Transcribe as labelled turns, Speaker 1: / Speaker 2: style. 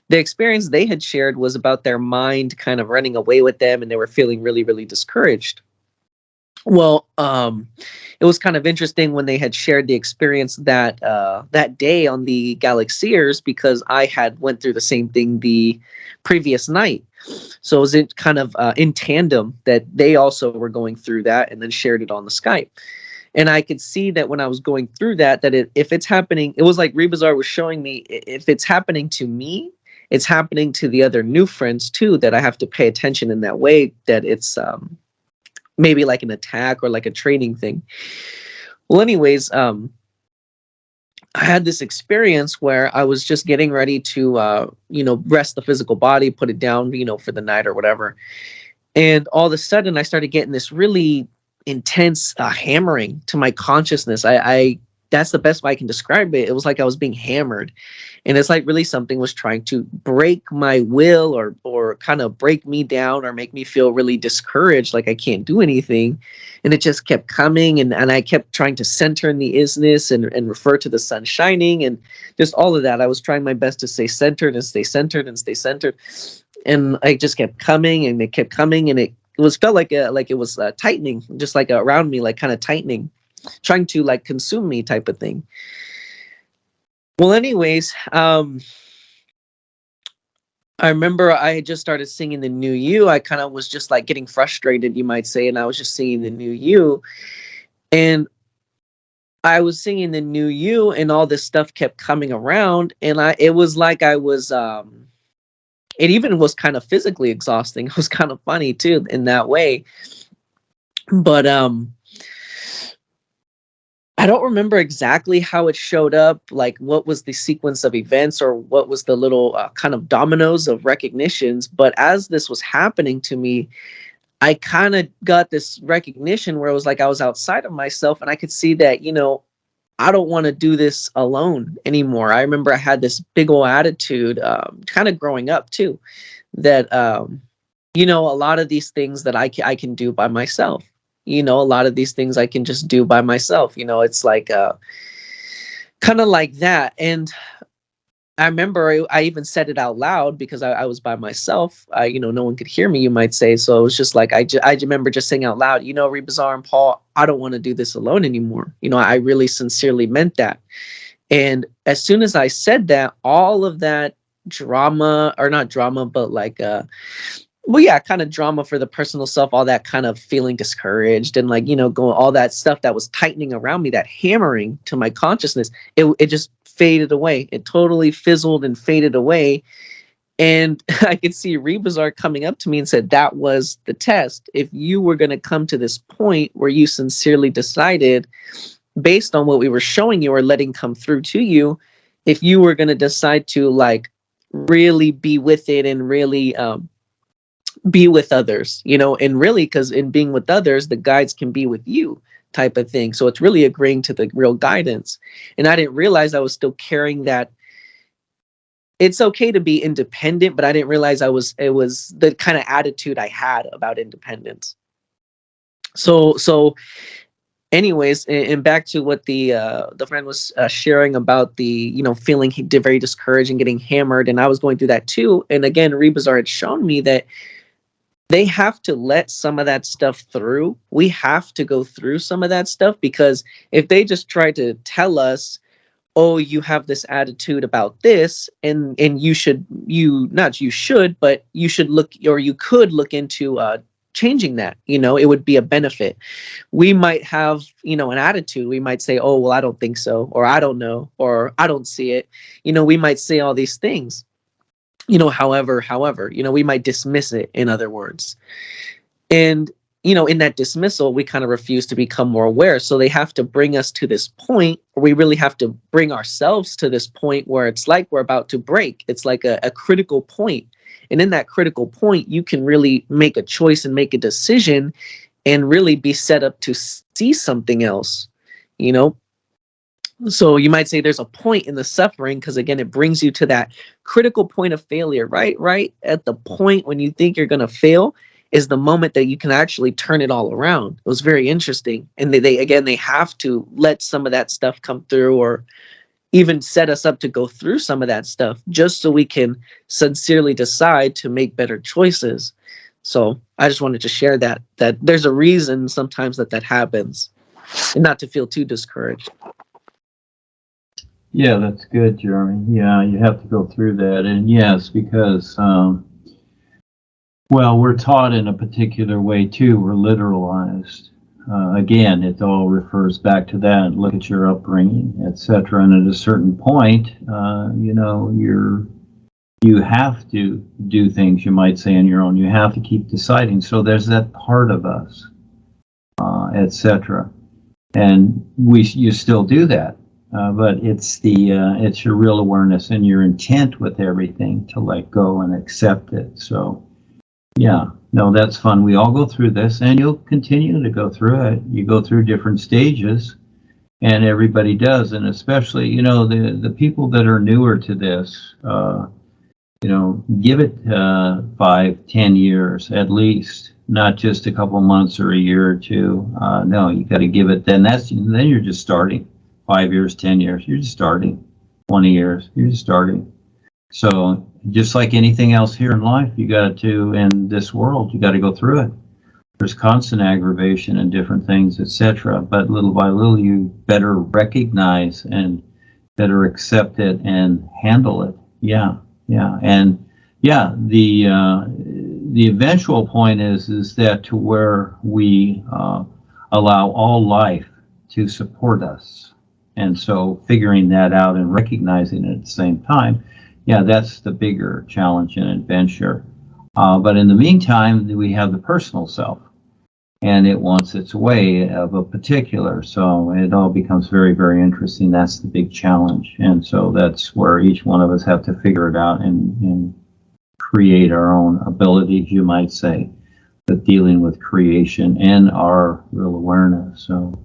Speaker 1: the experience they had shared was about their mind kind of running away with them, and they were feeling really, really discouraged. Well, it was kind of interesting when they had shared the experience that that day on the Galaxiers, because I had went through the same thing the previous night. So it was kind of in tandem that they also were going through that, and then shared it on the Skype. And I could see that when I was going through that, if it's happening, it was like Rebazar was showing me, if it's happening to me, it's happening to the other new friends too, that I have to pay attention in that way, that it's maybe like an attack or like a training thing. Well, anyways, I had this experience where I was just getting ready to, rest the physical body, put it down, for the night or whatever. And all of a sudden I started getting this really intense hammering to my consciousness. I that's the best way I can describe it. It was like I was being hammered, and it's like really something was trying to break my will, or kind of break me down, or make me feel really discouraged, like I can't do anything. And it just kept coming, and I kept trying to center in the isness, and refer to the sun shining, and just all of that. I was trying my best to stay centered and stay centered and stay centered, and I just kept coming, and it kept coming, and it felt like it was tightening, just like around me, like kind of tightening, trying to like consume me, type of thing. Well, anyways, I remember I had just started singing the NUUU. I kind of was just like getting frustrated, you might say, and I was just singing the NUUU, and I was singing the NUUU, and all this stuff kept coming around, and it was like I was it even was kind of physically exhausting. It was kind of funny too in that way. But I don't remember exactly how it showed up, like what was the sequence of events, or what was the little kind of dominoes of recognitions. But as this was happening to me, I kind of got this recognition where it was like I was outside of myself, and I could see that, I don't want to do this alone anymore. I remember I had this big old attitude, kind of growing up too, that, a lot of these things that I can do by myself. A lot of these things I can just do by myself. It's like kind of like that. And I remember I even said it out loud, because I was by myself. No one could hear me, you might say. So it was just like, I remember just saying out loud, Rebazar and Paul, I don't want to do this alone anymore. I really sincerely meant that. And as soon as I said that, all of that drama, or not drama, but like, kind of drama for the personal self, all that kind of feeling discouraged, and like, going, all that stuff that was tightening around me, that hammering to my consciousness, it just faded away. It totally fizzled and faded away. And I could see Rebazar coming up to me and said, that was the test. If you were going to come to this point where you sincerely decided, based on what we were showing you or letting come through to you, if you were going to decide to like really be with it, and really be with others, and really, because in being with others, the guides can be with you, type of thing. So it's really agreeing to the real guidance. And I didn't realize I was still carrying that. It's okay to be independent, but I didn't realize it was the kind of attitude I had about independence. So anyways, and back to what the friend was sharing about the, feeling very discouraged and getting hammered. And I was going through that too. And again, Rebazar had shown me that they have to let some of that stuff through. We have to go through some of that stuff, because if they just try to tell us, oh, you have this attitude about this, and you should look, or you could look into changing that, it would be a benefit. We might have, an attitude. We might say, oh, well, I don't think so, or I don't know, or I don't see it. We might say all these things. However, we might dismiss it, in other words. And, in that dismissal, we kind of refuse to become more aware. So they have to bring us to this point where we really have to bring ourselves to this point where it's like we're about to break. It's like a critical point. And in that critical point, you can really make a choice and make a decision, and really be set up to see something else, So you might say there's a point in the suffering, because again, it brings you to that critical point of failure, right? Right at the point when you think you're going to fail is the moment that you can actually turn it all around. It was very interesting. And they have to let some of that stuff come through, or, even set us up to go through some of that stuff just so we can sincerely decide to make better choices. So I just wanted to share that there's a reason sometimes that happens, and not to feel too discouraged.
Speaker 2: Yeah, that's good, Jeremy. Yeah, you have to go through that. And yes, because, well, we're taught in a particular way too. We're literalized. Again, it all refers back to that. Look at your upbringing, etc. And at a certain point, you have to do things, you might say, on your own. You have to keep deciding. So there's that part of us, etc. And you still do that. But it's your real awareness and your intent with everything to let go and accept it. So, yeah, no, that's fun. We all go through this, and you'll continue to go through it. You go through different stages, and everybody does. And especially, the people that are newer to this, give it 5-10 years at least, not just a couple months or a year or two. No, you got to give it. Then you're just starting. 5 years, 10 years, you're just starting. 20 years, you're just starting. So just like anything else here in life, in this world, you got to go through it. There's constant aggravation and different things, etc. But little by little, you better recognize and better accept it and handle it. Yeah. And yeah, the eventual point is that to where we allow all life to support us. And so figuring that out and recognizing it at the same time, yeah, that's the bigger challenge and adventure. But in the meantime, we have the personal self, and it wants its way of a particular. So it all becomes very, very interesting. That's the big challenge. And so that's where each one of us have to figure it out and create our own abilities, you might say, but dealing with creation and our real awareness. So.